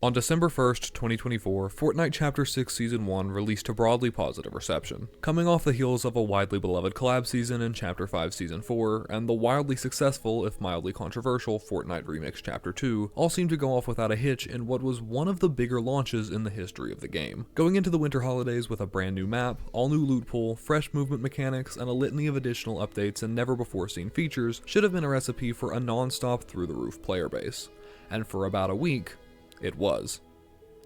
On December 1st, 2024, Fortnite Chapter 6 Season 1 released to broadly positive reception, coming off the heels of a widely beloved collab season in Chapter 5 Season 4, and the wildly successful, if mildly controversial, Fortnite Remix Chapter 2, all seemed to go off without a hitch in what was one of the bigger launches in the history of the game. Going into the winter holidays with a brand new map, all new loot pool, fresh movement mechanics, and a litany of additional updates and never-before-seen features should have been a recipe for a non-stop through-the-roof player base. And for about a week, it was.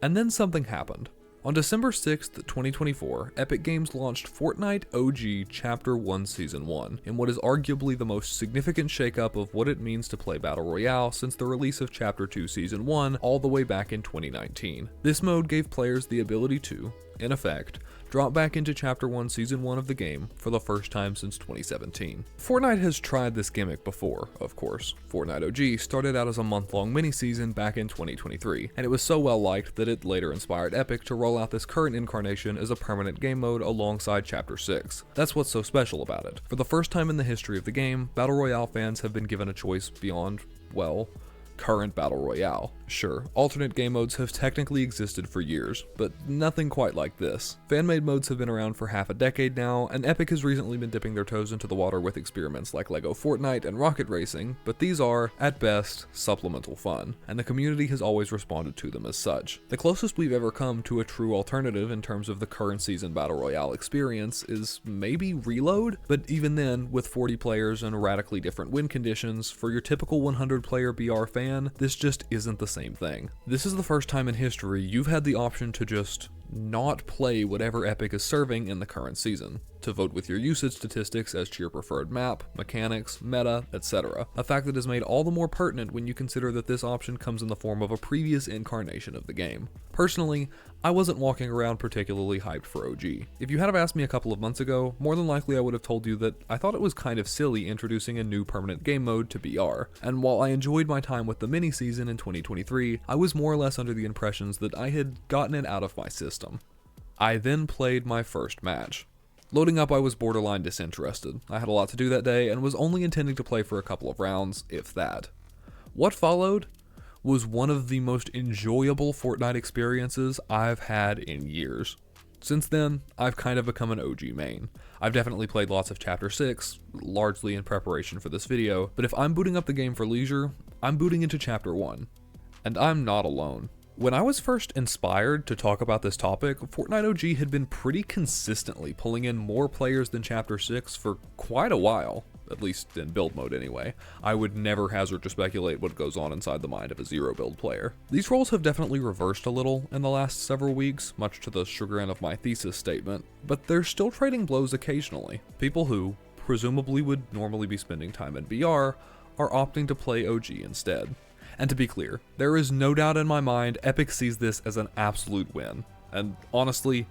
And then something happened. On December 6th, 2024, Epic Games launched Fortnite OG Chapter 1 Season 1, in what is arguably the most significant shakeup of what it means to play Battle Royale since the release of Chapter 2 Season 1 all the way back in 2019. This mode gave players the ability to, in effect, drop back into Chapter 1 Season 1 of the game for the first time since 2017. Fortnite has tried this gimmick before, of course. Fortnite OG started out as a month-long mini-season back in 2023, and it was so well liked that it later inspired Epic to roll out this current incarnation as a permanent game mode alongside Chapter 6. That's what's so special about it. For the first time in the history of the game, Battle Royale fans have been given a choice beyond, well, current Battle Royale. Sure, alternate game modes have technically existed for years, but nothing quite like this. Fan-made modes have been around for half a decade now, and Epic has recently been dipping their toes into the water with experiments like LEGO Fortnite and Rocket Racing, but these are, at best, supplemental fun, and the community has always responded to them as such. The closest we've ever come to a true alternative in terms of the current season Battle Royale experience is maybe Reload, but even then, with 40 players and radically different win conditions, for your typical 100-player BR fan, this just isn't the same thing. This is the first time in history you've had the option to just not play whatever Epic is serving in the current season, to vote with your usage statistics as to your preferred map, mechanics, meta, etc. A fact that is made all the more pertinent when you consider that this option comes in the form of a previous incarnation of the game. Personally, I wasn't walking around particularly hyped for OG. If you had have asked me a couple of months ago, more than likely I would have told you that I thought it was kind of silly introducing a new permanent game mode to BR, and while I enjoyed my time with the mini-season in 2023, I was more or less under the impressions that I had gotten it out of my system. I then played my first match. Loading up, I was borderline disinterested. I had a lot to do that day and was only intending to play for a couple of rounds, if that. What followed was one of the most enjoyable Fortnite experiences I've had in years. Since then, I've kind of become an OG main. I've definitely played lots of Chapter 6, largely in preparation for this video, but if I'm booting up the game for leisure, I'm booting into Chapter 1. And I'm not alone. When I was first inspired to talk about this topic, Fortnite OG had been pretty consistently pulling in more players than Chapter 6 for quite a while, at least in build mode anyway. I would never hazard to speculate what goes on inside the mind of a zero build player. These roles have definitely reversed a little in the last several weeks, much to the chagrin of my thesis statement, but they're still trading blows occasionally. People who, presumably would normally be spending time in BR, are opting to play OG instead. And to be clear, there is no doubt in my mind Epic sees this as an absolute win. And honestly,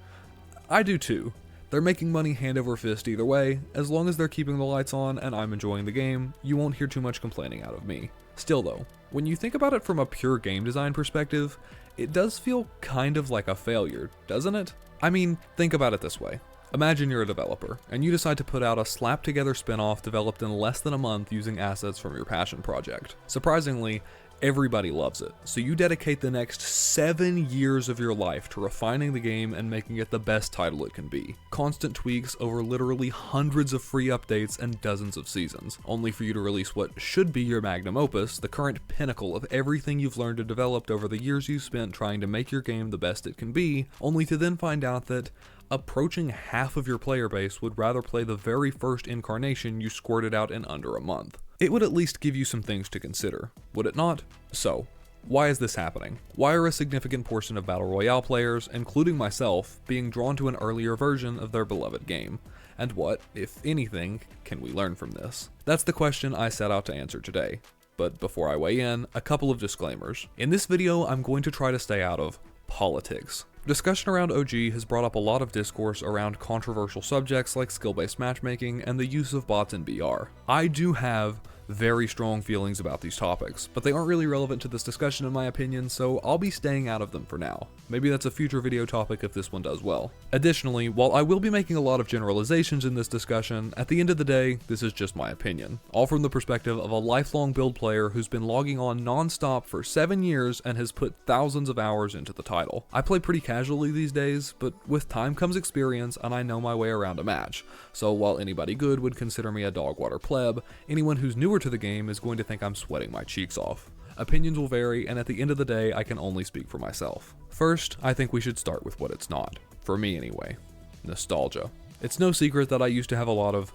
I do too. They're making money hand over fist either way. As long as they're keeping the lights on and I'm enjoying the game, you won't hear too much complaining out of me. Still though, when you think about it from a pure game design perspective, it does feel kind of like a failure, doesn't it? I mean, think about it this way. Imagine you're a developer, and you decide to put out a slap-together spin-off developed in less than a month using assets from your passion project. Surprisingly, everybody loves it, so you dedicate the next 7 years of your life to refining the game and making it the best title it can be. Constant tweaks over literally hundreds of free updates and dozens of seasons, only for you to release what should be your magnum opus, the current pinnacle of everything you've learned and developed over the years you've spent trying to make your game the best it can be, only to then find out that approaching half of your player base would rather play the very first incarnation you squirted out in under a month. It would at least give you some things to consider, would it not? So, why is this happening? Why are a significant portion of Battle Royale players, including myself, being drawn to an earlier version of their beloved game? And what, if anything, can we learn from this? That's the question I set out to answer today. But before I weigh in, a couple of disclaimers. In this video, I'm going to try to stay out of politics. Discussion around OG has brought up a lot of discourse around controversial subjects like skill-based matchmaking and the use of bots in BR. I do have very strong feelings about these topics, but they aren't really relevant to this discussion in my opinion, so I'll be staying out of them for now. Maybe that's a future video topic if this one does well. Additionally, while I will be making a lot of generalizations in this discussion, at the end of the day, this is just my opinion, all from the perspective of a lifelong build player who's been logging on non-stop for 7 years and has put thousands of hours into the title. I play pretty casually these days, but with time comes experience and I know my way around a match, so while anybody good would consider me a dogwater pleb, anyone who's newer to the game is going to think I'm sweating my cheeks off. Opinions will vary, and at the end of the day, I can only speak for myself. First, I think we should start with what it's not. For me anyway. Nostalgia. It's no secret that I used to have a lot of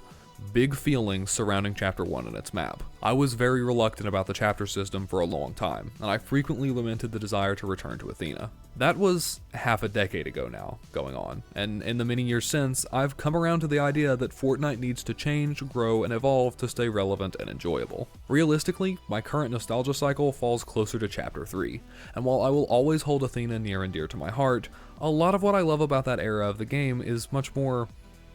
big feelings surrounding Chapter 1 and its map. I was very reluctant about the chapter system for a long time, and I frequently lamented the desire to return to Athena. That was half a decade ago now, going on, and in the many years since, I've come around to the idea that Fortnite needs to change, grow, and evolve to stay relevant and enjoyable. Realistically, my current nostalgia cycle falls closer to Chapter 3, and while I will always hold Athena near and dear to my heart, a lot of what I love about that era of the game is much more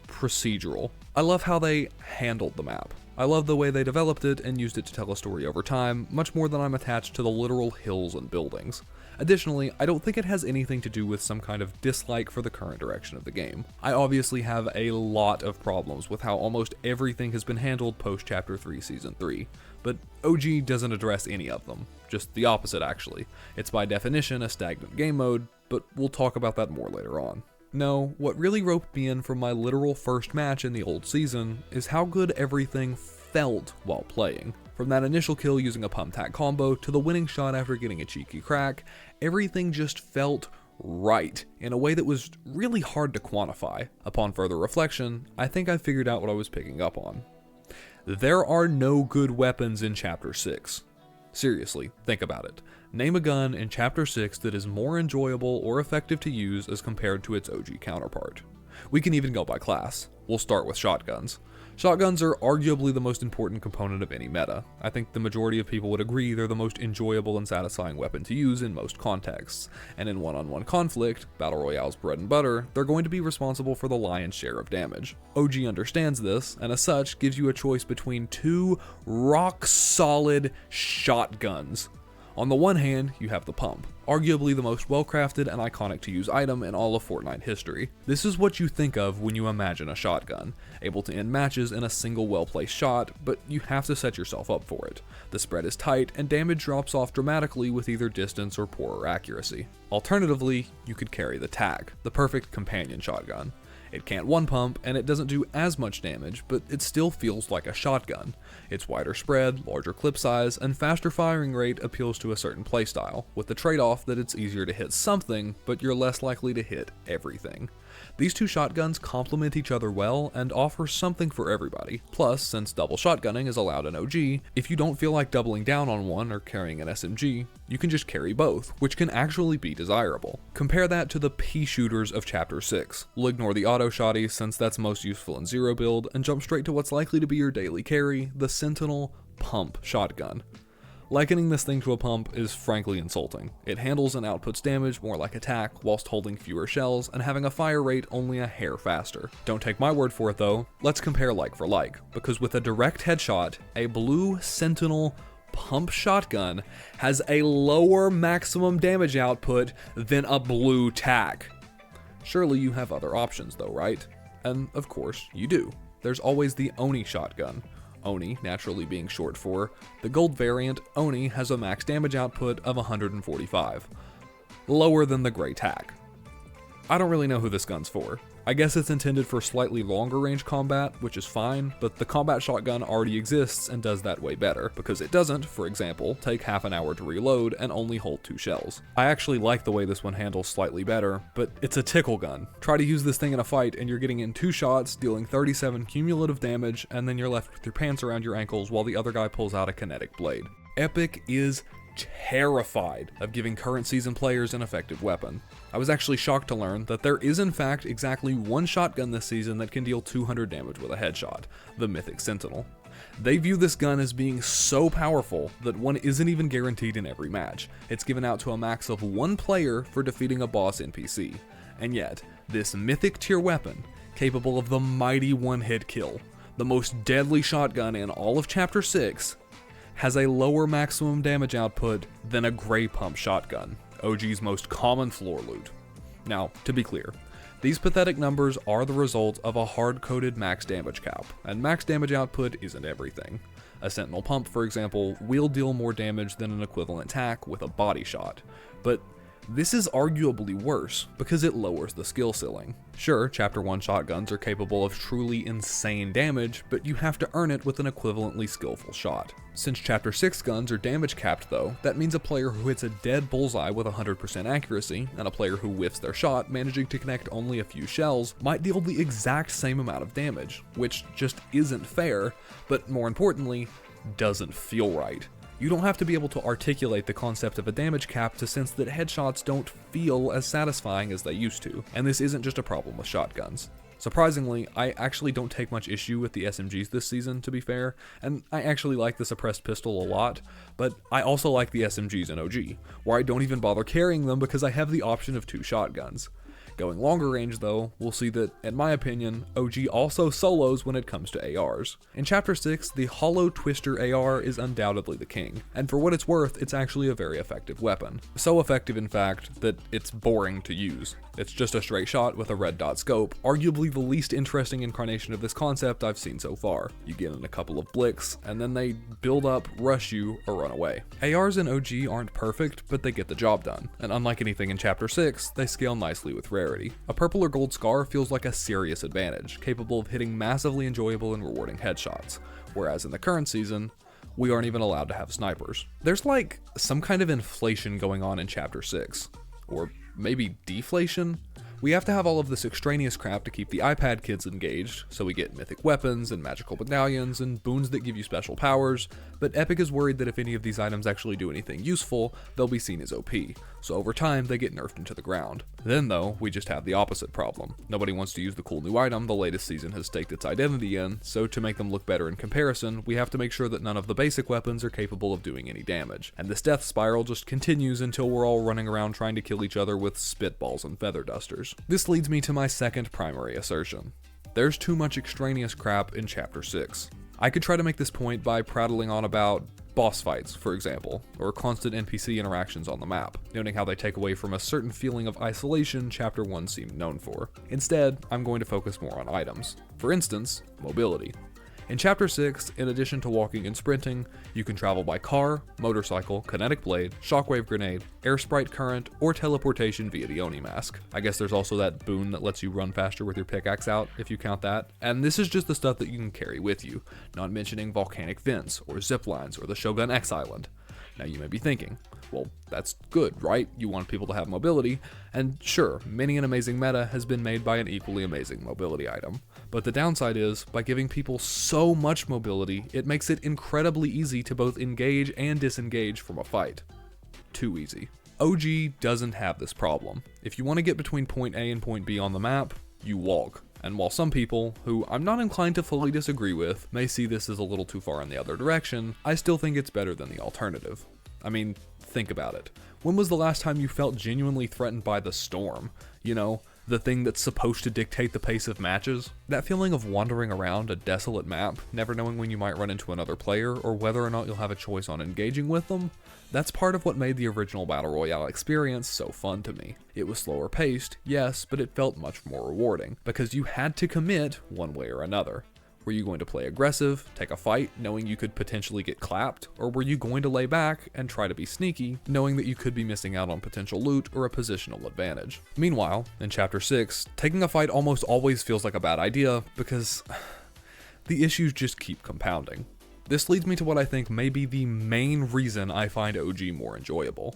procedural. I love how they handled the map. I love the way they developed it and used it to tell a story over time, much more than I'm attached to the literal hills and buildings. Additionally, I don't think it has anything to do with some kind of dislike for the current direction of the game. I obviously have a lot of problems with how almost everything has been handled post Chapter 3 Season 3, but OG doesn't address any of them. Just the opposite actually. It's by definition a stagnant game mode, but we'll talk about that more later on. No, what really roped me in from my literal first match in the old season is how good everything felt while playing. From that initial kill using a pump tack combo to the winning shot after getting a cheeky crack, everything just felt right in a way that was really hard to quantify. Upon further reflection, I think I figured out what I was picking up on. There are no good weapons in Chapter 6. Seriously, think about it. Name a gun in Chapter 6 that is more enjoyable or effective to use as compared to its OG counterpart. We can even go by class. We'll start with shotguns. Shotguns are arguably the most important component of any meta. I think the majority of people would agree they're the most enjoyable and satisfying weapon to use in most contexts, and in one-on-one conflict, Battle Royale's bread and butter, they're going to be responsible for the lion's share of damage. OG understands this, and as such, gives you a choice between two rock-solid shotguns. On the one hand, you have the pump, arguably the most well-crafted and iconic to use item in all of Fortnite history. This is what you think of when you imagine a shotgun, able to end matches in a single well-placed shot, but you have to set yourself up for it. The spread is tight, and damage drops off dramatically with either distance or poorer accuracy. Alternatively, you could carry the TAC, the perfect companion shotgun. It can't one pump, and it doesn't do as much damage, but it still feels like a shotgun. Its wider spread, larger clip size, and faster firing rate appeals to a certain playstyle, with the trade-off that it's easier to hit something, but you're less likely to hit everything. These two shotguns complement each other well and offer something for everybody. Plus, since double shotgunning is allowed in OG, if you don't feel like doubling down on one or carrying an SMG, you can just carry both, which can actually be desirable. Compare that to the pea shooters of Chapter 6. We'll ignore the auto shotty since that's most useful in zero build and jump straight to what's likely to be your daily carry, the Sentinel Pump Shotgun. Likening this thing to a pump is frankly insulting. It handles and outputs damage more like attack, whilst holding fewer shells and having a fire rate only a hair faster. Don't take my word for it though, let's compare like for like, because with a direct headshot, a blue Sentinel Pump Shotgun has a lower maximum damage output than a blue TAC. Surely you have other options though, right? And of course you do. There's always the Oni shotgun. Oni naturally being short for the gold variant. Oni has a max damage output of 145, lower than the gray TAC. I don't really know who this gun's for. I guess it's intended for slightly longer range combat, which is fine, but the combat shotgun already exists and does that way better, because it doesn't, for example, take half an hour to reload and only hold 2 shells. I actually like the way this one handles slightly better, but it's a tickle gun. Try to use this thing in a fight and you're getting in 2 shots, dealing 37 cumulative damage, and then you're left with your pants around your ankles while the other guy pulls out a kinetic blade. Epic is terrified of giving current season players an effective weapon. I was actually shocked to learn that there is in fact exactly one shotgun this season that can deal 200 damage with a headshot, the Mythic Sentinel. They view this gun as being so powerful that one isn't even guaranteed in every match. It's given out to a max of 1 player for defeating a boss NPC. And yet, this mythic tier weapon, capable of the mighty one-hit kill, the most deadly shotgun in all of Chapter 6, has a lower maximum damage output than a Grey Pump shotgun, OG's most common floor loot. Now, to be clear, these pathetic numbers are the result of a hard-coded max damage cap, and max damage output isn't everything. A Sentinel Pump, for example, will deal more damage than an equivalent tack with a body shot, but this is arguably worse because it lowers the skill ceiling. Sure, Chapter 1 shotguns are capable of truly insane damage, but you have to earn it with an equivalently skillful shot. Since Chapter 6 guns are damage capped though, that means a player who hits a dead bullseye with 100% accuracy, and a player who whiffs their shot managing to connect only a few shells, might deal the exact same amount of damage, which just isn't fair, but more importantly, doesn't feel right. You don't have to be able to articulate the concept of a damage cap to sense that headshots don't feel as satisfying as they used to, and this isn't just a problem with shotguns. Surprisingly, I actually don't take much issue with the SMGs this season, to be fair, and I actually like the suppressed pistol a lot, but I also like the SMGs in OG, where I don't even bother carrying them because I have the option of 2 shotguns. Going longer range though, we'll see that, in my opinion, OG also solos when it comes to ARs. In Chapter 6, the Hollow Twister AR is undoubtedly the king, and for what it's worth, it's actually a very effective weapon. So effective in fact, that it's boring to use. It's just a straight shot with a red dot scope, arguably the least interesting incarnation of this concept I've seen so far. You get in a couple of blicks, and then they build up, rush you, or run away. ARs in OG aren't perfect, but they get the job done, and unlike anything in Chapter 6, they scale nicely with rarity. A purple or gold scar feels like a serious advantage, capable of hitting massively enjoyable and rewarding headshots, whereas in the current season, we aren't even allowed to have snipers. There's like some kind of inflation going on in Chapter 6, or maybe deflation? We have to have all of this extraneous crap to keep the iPad kids engaged, so we get mythic weapons and magical medallions and boons that give you special powers, but Epic is worried that if any of these items actually do anything useful, they'll be seen as OP, so over time they get nerfed into the ground. Then though, we just have the opposite problem. Nobody wants to use the cool new item the latest season has staked its identity in, so to make them look better in comparison, we have to make sure that none of the basic weapons are capable of doing any damage, and this death spiral just continues until we're all running around trying to kill each other with spitballs and feather dusters. This leads me to my second primary assertion. There's too much extraneous crap in Chapter 6. I could try to make this point by prattling on about boss fights, for example, or constant NPC interactions on the map, noting how they take away from a certain feeling of isolation Chapter 1 seemed known for. Instead, I'm going to focus more on items. For instance, mobility. In Chapter 6, in addition to walking and sprinting, you can travel by car, motorcycle, kinetic blade, shockwave grenade, air sprite current, or teleportation via the Oni mask. I guess there's also that boon that lets you run faster with your pickaxe out, if you count that. And this is just the stuff that you can carry with you, not mentioning volcanic vents, or zip lines, or the Shogun X Island. Now you may be thinking, well, that's good, right? You want people to have mobility, and sure, many an amazing meta has been made by an equally amazing mobility item. But the downside is, by giving people so much mobility, it makes it incredibly easy to both engage and disengage from a fight. Too easy. OG doesn't have this problem. If you want to get between point A and point B on the map, you walk. And while some people, who I'm not inclined to fully disagree with, may see this as a little too far in the other direction, I still think it's better than the alternative. I mean, think about it. When was the last time you felt genuinely threatened by the storm? You know, the thing that's supposed to dictate the pace of matches? That feeling of wandering around a desolate map, never knowing when you might run into another player, or whether or not you'll have a choice on engaging with them? That's part of what made the original Battle Royale experience so fun to me. It was slower paced, yes, but it felt much more rewarding, because you had to commit one way or another. Were you going to play aggressive, take a fight, knowing you could potentially get clapped, or were you going to lay back and try to be sneaky, knowing that you could be missing out on potential loot or a positional advantage? Meanwhile, in Chapter 6, taking a fight almost always feels like a bad idea, because the issues just keep compounding. This leads me to what I think may be the main reason I find OG more enjoyable.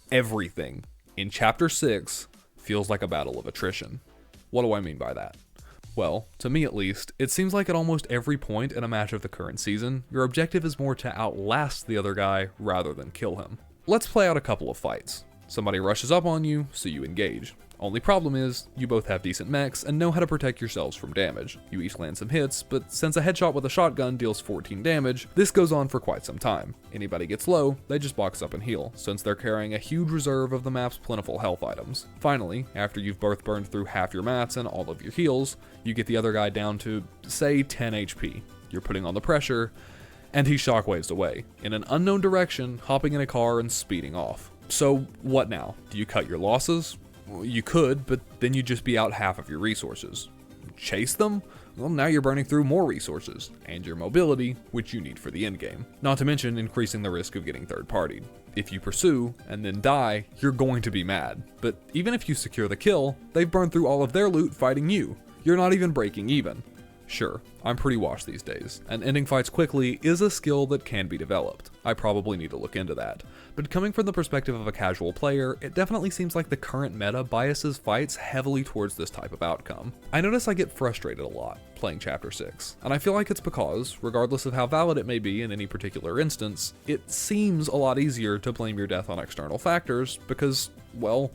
Everything in Chapter 6 feels like a battle of attrition. What do I mean by that? Well, to me at least, it seems like at almost every point in a match of the current season, your objective is more to outlast the other guy rather than kill him. Let's play out a couple of fights. Somebody rushes up on you, so you engage. Only problem is, you both have decent mechs and know how to protect yourselves from damage. You each land some hits, but since a headshot with a shotgun deals 14 damage, this goes on for quite some time. Anybody gets low, they just box up and heal, since they're carrying a huge reserve of the map's plentiful health items. Finally, after you've both burned through half your mats and all of your heals, you get the other guy down to, say, 10 HP. You're putting on the pressure, and he shockwaves away, in an unknown direction, hopping in a car and speeding off. So what now? Do you cut your losses? Well, you could, but then you'd just be out half of your resources. Chase them? Well, now you're burning through more resources, and your mobility, which you need for the endgame. Not to mention increasing the risk of getting third-partied. If you pursue, and then die, you're going to be mad. But even if you secure the kill, they've burned through all of their loot fighting you. You're not even breaking even. Sure, I'm pretty washed these days, and ending fights quickly is a skill that can be developed. I probably need to look into that. But coming from the perspective of a casual player, it definitely seems like the current meta biases fights heavily towards this type of outcome. I notice I get frustrated a lot playing Chapter 6, and I feel like it's because, regardless of how valid it may be in any particular instance, it seems a lot easier to blame your death on external factors because, well,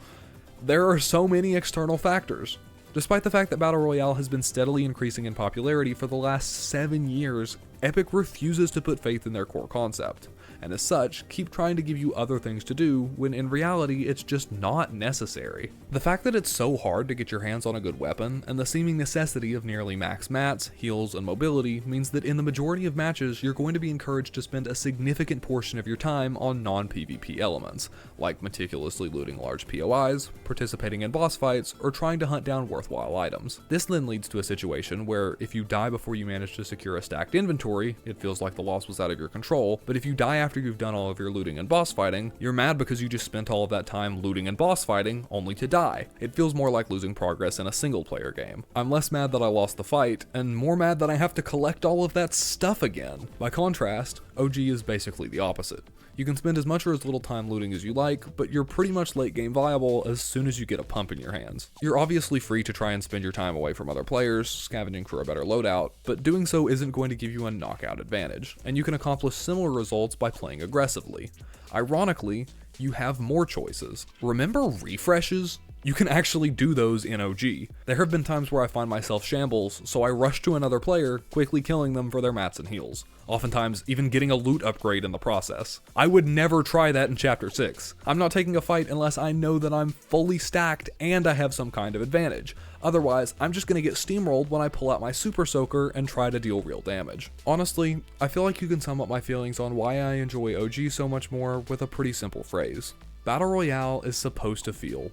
there are so many external factors. Despite the fact that Battle Royale has been steadily increasing in popularity for the last 7 years, Epic refuses to put faith in their core concept, and as such, keep trying to give you other things to do when in reality it's just not necessary. The fact that it's so hard to get your hands on a good weapon, and the seeming necessity of nearly max mats, heals, and mobility means that in the majority of matches you're going to be encouraged to spend a significant portion of your time on non-PvP elements, like meticulously looting large POIs, participating in boss fights, or trying to hunt down worthwhile items. This then leads to a situation where if you die before you manage to secure a stacked inventory, it feels like the loss was out of your control, but if you die after you've done all of your looting and boss fighting, you're mad because you just spent all of that time looting and boss fighting only to die. It feels more like losing progress in a single player game. I'm less mad that I lost the fight, and more mad that I have to collect all of that stuff again. By contrast, OG is basically the opposite. You can spend as much or as little time looting as you like, but you're pretty much late game viable as soon as you get a pump in your hands. You're obviously free to try and spend your time away from other players, scavenging for a better loadout, but doing so isn't going to give you a knockout advantage, and you can accomplish similar results by playing aggressively. Ironically, you have more choices. Remember refreshes? You can actually do those in OG. There have been times where I find myself shambles, so I rush to another player, quickly killing them for their mats and heals. Oftentimes, even getting a loot upgrade in the process. I would never try that in Chapter 6. I'm not taking a fight unless I know that I'm fully stacked and I have some kind of advantage. Otherwise, I'm just gonna get steamrolled when I pull out my Super Soaker and try to deal real damage. Honestly, I feel like you can sum up my feelings on why I enjoy OG so much more with a pretty simple phrase. Battle Royale is supposed to feel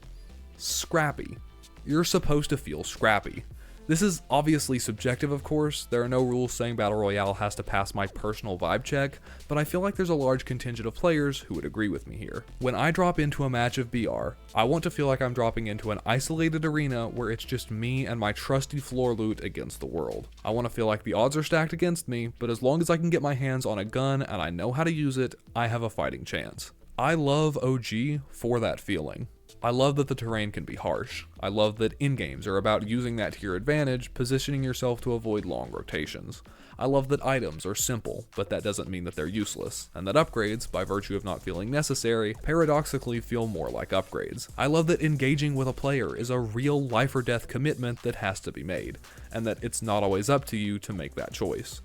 scrappy. You're supposed to feel scrappy. This is obviously subjective, of course. There are no rules saying Battle Royale has to pass my personal vibe check, but I feel like there's a large contingent of players who would agree with me here. When I drop into a match of BR, I want to feel like I'm dropping into an isolated arena where it's just me and my trusty floor loot against the world. I want to feel like the odds are stacked against me, but as long as I can get my hands on a gun and I know how to use it, I have a fighting chance. I love OG for that feeling. I love that the terrain can be harsh. I love that in-games are about using that to your advantage, positioning yourself to avoid long rotations. I love that items are simple, but that doesn't mean that they're useless, and that upgrades, by virtue of not feeling necessary, paradoxically feel more like upgrades. I love that engaging with a player is a real life or death commitment that has to be made, and that it's not always up to you to make that choice.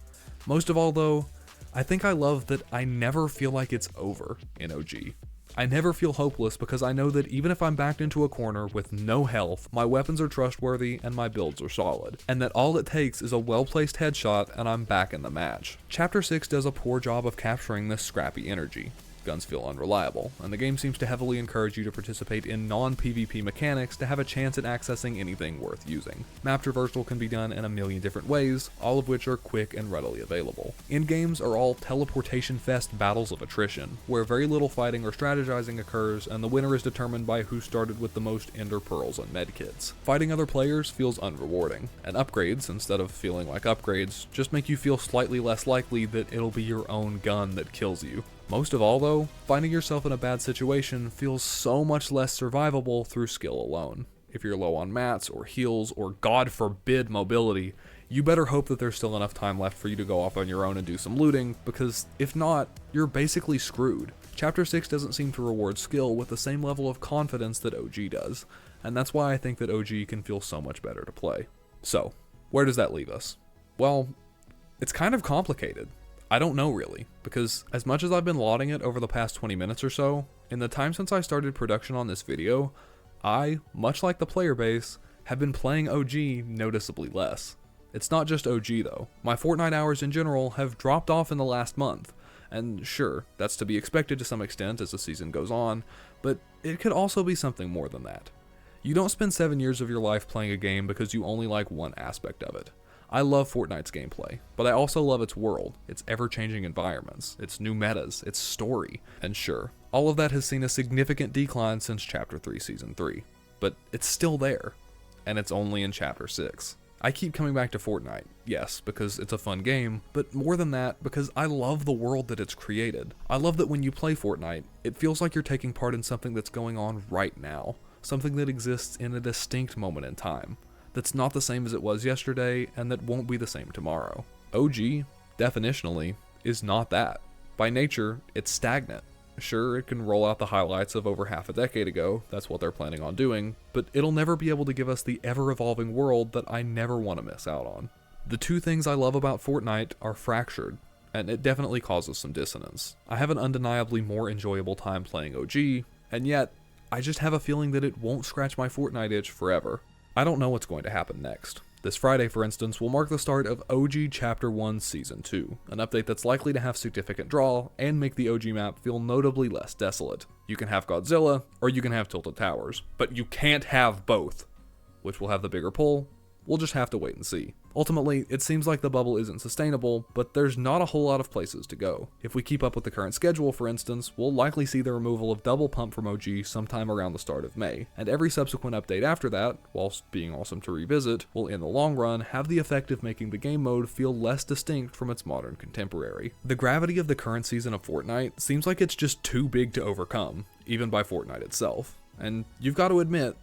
Most of all though, I think I love that I never feel like it's over in OG. I never feel hopeless because I know that even if I'm backed into a corner with no health, my weapons are trustworthy and my builds are solid, and that all it takes is a well-placed headshot and I'm back in the match. Chapter 6 does a poor job of capturing this scrappy energy. Guns feel unreliable, and the game seems to heavily encourage you to participate in non-PvP mechanics to have a chance at accessing anything worth using. Map traversal can be done in a million different ways, all of which are quick and readily available. Endgames are all teleportation-fest battles of attrition, where very little fighting or strategizing occurs, and the winner is determined by who started with the most ender pearls and medkits. Fighting other players feels unrewarding, and upgrades, instead of feeling like upgrades, just make you feel slightly less likely that it'll be your own gun that kills you. Most of all though, finding yourself in a bad situation feels so much less survivable through skill alone. If you're low on mats or heals or god forbid mobility, you better hope that there's still enough time left for you to go off on your own and do some looting, because if not, you're basically screwed. Chapter 6 doesn't seem to reward skill with the same level of confidence that OG does, and that's why I think that OG can feel so much better to play. So, where does that leave us? Well, it's kind of complicated. I don't know really, because as much as I've been lauding it over the past 20 minutes or so, in the time since I started production on this video, I, much like the player base, have been playing OG noticeably less. It's not just OG though. My Fortnite hours in general have dropped off in the last month. And sure, that's to be expected to some extent as the season goes on, but it could also be something more than that. You don't spend 7 years of your life playing a game because you only like one aspect of it. I love Fortnite's gameplay, but I also love its world, its ever-changing environments, its new metas, its story. And sure, all of that has seen a significant decline since Chapter 3 Season 3, but it's still there, and it's only in Chapter 6. I keep coming back to Fortnite, yes, because it's a fun game, but more than that, because I love the world that it's created. I love that when you play Fortnite, it feels like you're taking part in something that's going on right now, something that exists in a distinct moment in time, that's not the same as it was yesterday, and that won't be the same tomorrow. OG, definitionally, is not that. By nature, it's stagnant. Sure, it can roll out the highlights of over half a decade ago, that's what they're planning on doing, but it'll never be able to give us the ever-evolving world that I never want to miss out on. The two things I love about Fortnite are fractured, and it definitely causes some dissonance. I have an undeniably more enjoyable time playing OG, and yet, I just have a feeling that it won't scratch my Fortnite itch forever. I don't know what's going to happen next. This Friday, for instance, will mark the start of OG Chapter 1 Season 2, an update that's likely to have significant draw and make the OG map feel notably less desolate. You can have Godzilla, or you can have Tilted Towers, but you can't have both. Which will have the bigger pull? We'll just have to wait and see. Ultimately, it seems like the bubble isn't sustainable, but there's not a whole lot of places to go. If we keep up with the current schedule, for instance, we'll likely see the removal of Double Pump from OG sometime around the start of May, and every subsequent update after that, whilst being awesome to revisit, will in the long run have the effect of making the game mode feel less distinct from its modern contemporary. The gravity of the current season of Fortnite seems like it's just too big to overcome, even by Fortnite itself, and you've got to admit,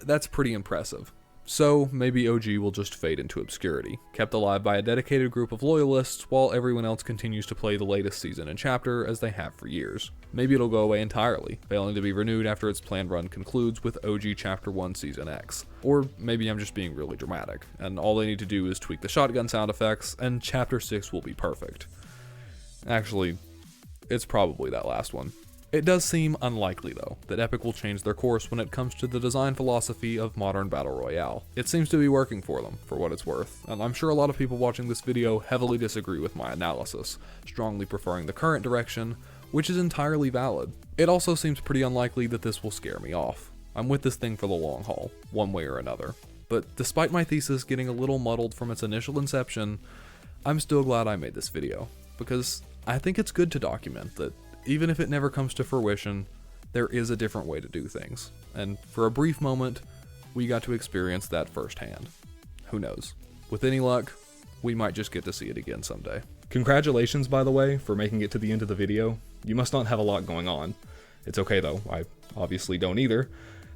that's pretty impressive. So, maybe OG will just fade into obscurity, kept alive by a dedicated group of loyalists while everyone else continues to play the latest season and chapter as they have for years. Maybe it'll go away entirely, failing to be renewed after its planned run concludes with OG Chapter 1 Season X. Or maybe I'm just being really dramatic, and all they need to do is tweak the shotgun sound effects, and Chapter 6 will be perfect. Actually, it's probably that last one. It does seem unlikely, though, that Epic will change their course when it comes to the design philosophy of modern Battle Royale. It seems to be working for them, for what it's worth, and I'm sure a lot of people watching this video heavily disagree with my analysis, strongly preferring the current direction, which is entirely valid. It also seems pretty unlikely that this will scare me off. I'm with this thing for the long haul, one way or another. But despite my thesis getting a little muddled from its initial inception, I'm still glad I made this video, because I think it's good to document that even if it never comes to fruition, there is a different way to do things. And for a brief moment, we got to experience that firsthand. Who knows? With any luck, we might just get to see it again someday. Congratulations, by the way, for making it to the end of the video. You must not have a lot going on. It's okay though, I obviously don't either.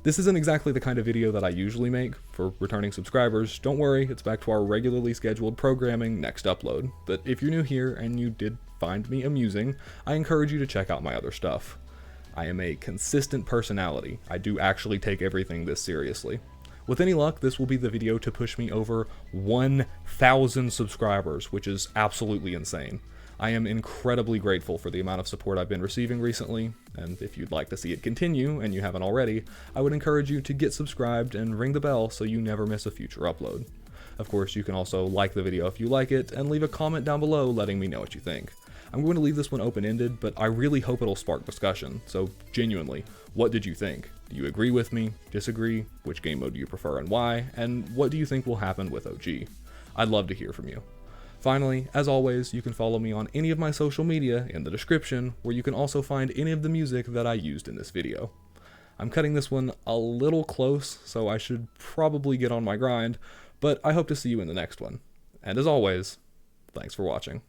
This isn't exactly the kind of video that I usually make. For returning subscribers, don't worry, it's back to our regularly scheduled programming next upload. But if you're new here and you did find me amusing, I encourage you to check out my other stuff. I am a consistent personality. I do actually take everything this seriously. With any luck, this will be the video to push me over 1,000 subscribers, which is absolutely insane. I am incredibly grateful for the amount of support I've been receiving recently, and if you'd like to see it continue, and you haven't already, I would encourage you to get subscribed and ring the bell so you never miss a future upload. Of course, you can also like the video if you like it, and leave a comment down below letting me know what you think. I'm going to leave this one open-ended, but I really hope it'll spark discussion, so genuinely, what did you think? Do you agree with me? Disagree? Which game mode do you prefer and why? And what do you think will happen with OG? I'd love to hear from you. Finally, as always, you can follow me on any of my social media in the description, where you can also find any of the music that I used in this video. I'm cutting this one a little close, so I should probably get on my grind, but I hope to see you in the next one. And as always, thanks for watching.